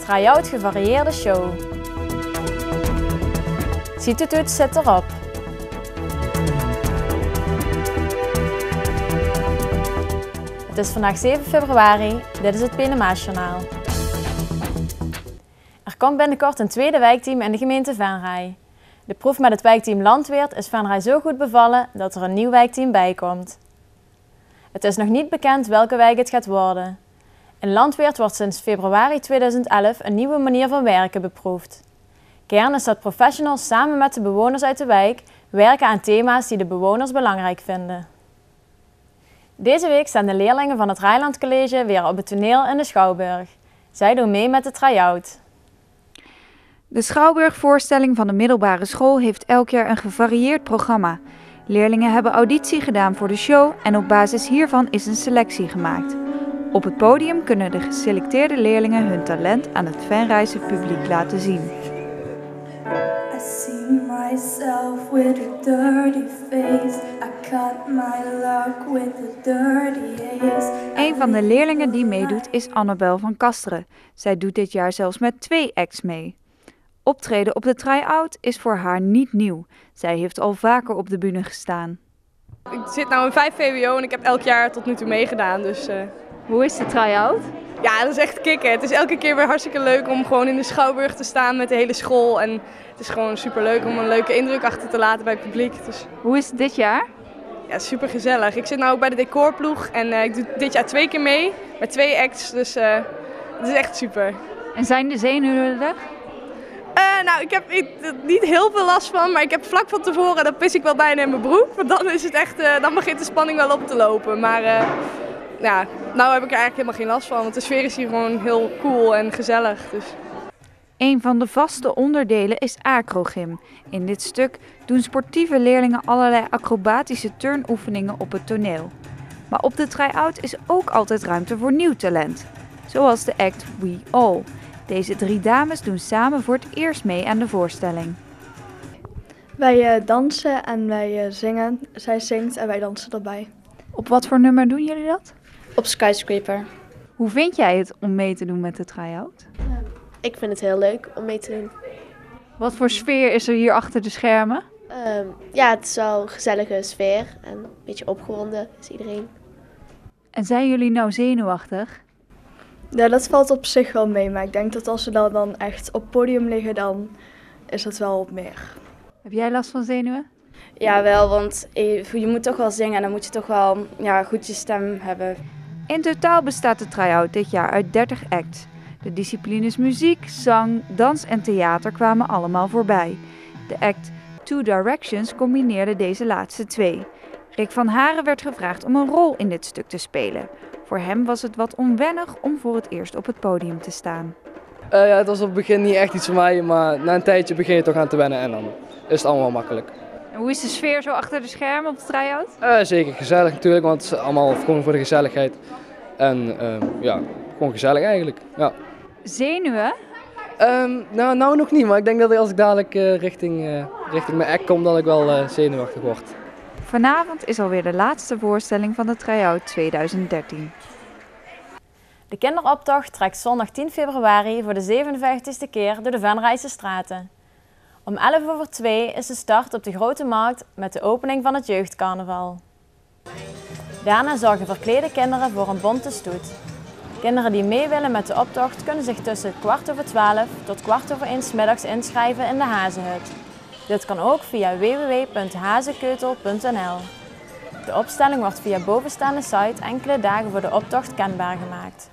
Try-out gevarieerde show. CITO-toets zit erop. Het is vandaag 7 februari, dit is het PNMA-journaal. Er komt binnenkort een tweede wijkteam in de gemeente Venray. De proef met het wijkteam Landweert is Venray zo goed bevallen dat er een nieuw wijkteam bij komt. Het is nog niet bekend welke wijk het gaat worden. In Landweert wordt sinds februari 2011 een nieuwe manier van werken beproefd. Kern is dat professionals samen met de bewoners uit de wijk werken aan thema's die de bewoners belangrijk vinden. Deze week staan de leerlingen van het Rijland College weer op het toneel in de Schouwburg. Zij doen mee met de try-out. De Schouwburgvoorstelling van de middelbare school heeft elk jaar een gevarieerd programma. Leerlingen hebben auditie gedaan voor de show en op basis hiervan is een selectie gemaakt. Op het podium kunnen de geselecteerde leerlingen hun talent aan het Venrayse publiek laten zien. Een van de leerlingen die meedoet is Annabel van Kasteren. Zij doet dit jaar zelfs met 2 acts mee. Optreden op de try-out is voor haar niet nieuw. Zij heeft al vaker op de bühne gestaan. Ik zit nu in 5 VWO en ik heb elk jaar tot nu toe meegedaan. Dus, Hoe is de try-out? Ja, dat is echt kicken. Het is elke keer weer hartstikke leuk om gewoon in de Schouwburg te staan met de hele school. En het is gewoon super leuk om een leuke indruk achter te laten bij het publiek. Dus... Hoe is het dit jaar? Ja, super gezellig. Ik zit nu ook bij de decorploeg en ik doe dit jaar 2 keer mee met 2 acts. Dus het is echt super. En zijn de zenuwen er? Nou, ik heb niet heel veel last van, maar ik heb vlak van tevoren, dan pis ik wel bijna in mijn broek. Want dan is het echt, dan begint de spanning wel op te lopen. Maar ja, nou heb ik er eigenlijk helemaal geen last van, want de sfeer is hier gewoon heel cool en gezellig. Dus. Een van de vaste onderdelen is acrogym. In dit stuk doen sportieve leerlingen allerlei acrobatische turnoefeningen op het toneel. Maar op de try-out is ook altijd ruimte voor nieuw talent. Zoals de act We All. Deze 3 dames doen samen voor het eerst mee aan de voorstelling. Wij dansen en wij zingen. Zij zingt en wij dansen erbij. Op wat voor nummer doen jullie dat? Op Skyscraper. Hoe vind jij het om mee te doen met de try-out? Ik vind het heel leuk om mee te doen. Wat voor sfeer is er hier achter de schermen? Ja, het is wel een gezellige sfeer en een beetje opgewonden is iedereen. En zijn jullie nou zenuwachtig? Ja, dat valt op zich wel mee, maar ik denk dat als we dan echt op het podium liggen, dan is dat wel meer. Heb jij last van zenuwen? Ja, wel, want je moet toch wel zingen en dan moet je toch wel goed je stem hebben. In totaal bestaat de try-out dit jaar uit 30 acts. De disciplines muziek, zang, dans en theater kwamen allemaal voorbij. De act Two Directions combineerde deze laatste 2. Rick van Haren werd gevraagd om een rol in dit stuk te spelen. Voor hem was het wat onwennig om voor het eerst op het podium te staan. Ja, het was op het begin niet echt iets voor mij, maar na een tijdje begin je toch aan te wennen en dan is het allemaal makkelijk. En hoe is de sfeer zo achter de schermen op de try-out? Zeker gezellig natuurlijk, want het is allemaal gewoon voor de gezelligheid. En ja, gewoon gezellig eigenlijk. Ja. Zenuwen? Nou nog niet, maar ik denk dat als ik dadelijk richting mijn act kom, dat ik wel zenuwachtig word. Vanavond is alweer de laatste voorstelling van de try-out 2013. De kinderoptocht trekt zondag 10 februari voor de 57e keer door de Venrayse straten. Om 11:02 is de start op de Grote Markt met de opening van het jeugdcarnaval. Daarna zorgen verklede kinderen voor een bonte stoet. Kinderen die mee willen met de optocht kunnen zich tussen 12:15 tot 1:15 's middags inschrijven in de Hazenhut. Dit kan ook via www.hazekeutel.nl. De opstelling wordt via bovenstaande site enkele dagen voor de optocht kenbaar gemaakt.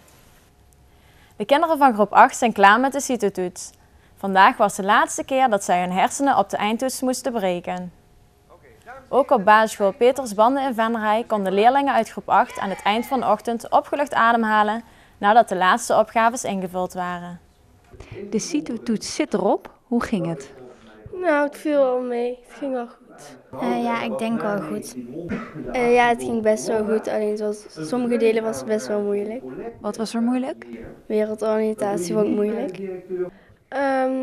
De kinderen van groep 8 zijn klaar met de CITO-toets. Vandaag was de laatste keer dat zij hun hersenen op de eindtoets moesten breken. Ook op basisschool Petersbanden in Venray konden leerlingen uit groep 8 aan het eind van de ochtend opgelucht ademhalen nadat de laatste opgaves ingevuld waren. De CITO-toets zit erop. Hoe ging het? Nou, het viel wel mee. Het ging wel goed. Ja, ik denk wel goed. Ja, het ging best wel goed. Alleen sommige delen was best wel moeilijk. Wat was er moeilijk? Wereldoriëntatie vond ik moeilijk.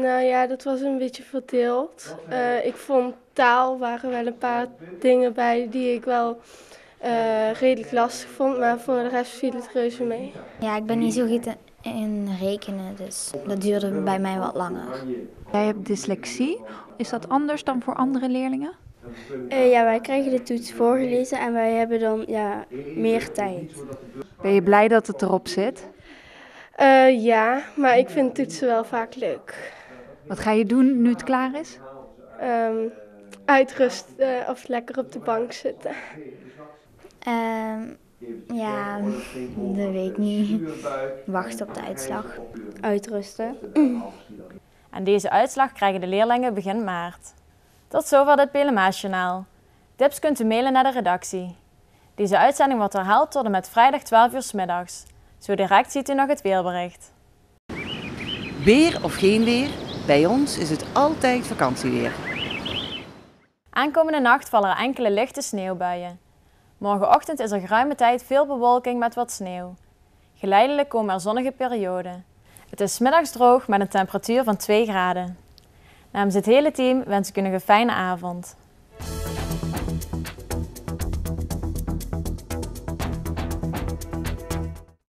Nou ja, dat was een beetje verdeeld. Ik vond taal waren wel een paar dingen bij die ik wel redelijk lastig vond. Maar voor de rest viel het reuze mee. Ja, ik ben niet zo goed in rekenen, dus dat duurde bij mij wat langer. Jij hebt dyslexie. Is dat anders dan voor andere leerlingen? Ja, wij krijgen de toets voorgelezen en wij hebben dan meer tijd. Ben je blij dat het erop zit? Ja, maar ik vind toetsen wel vaak leuk. Wat ga je doen nu het klaar is? Uitrusten of lekker op de bank zitten. Ja, dat weet ik niet. Wachten op de uitslag. Uitrusten. En deze uitslag krijgen de leerlingen begin maart. Tot zover dit Pelemaasjournaal. Tips kunt u mailen naar de redactie. Deze uitzending wordt herhaald tot en met vrijdag 12 uur 's middags. Zo direct ziet u nog het weerbericht. Weer of geen weer, bij ons is het altijd vakantieweer. Aankomende nacht vallen er enkele lichte sneeuwbuien. Morgenochtend is er geruime tijd veel bewolking met wat sneeuw. Geleidelijk komen er zonnige perioden. Het is 's middags droog met een temperatuur van 2 graden. Namens het hele team wens ik u nog een fijne avond.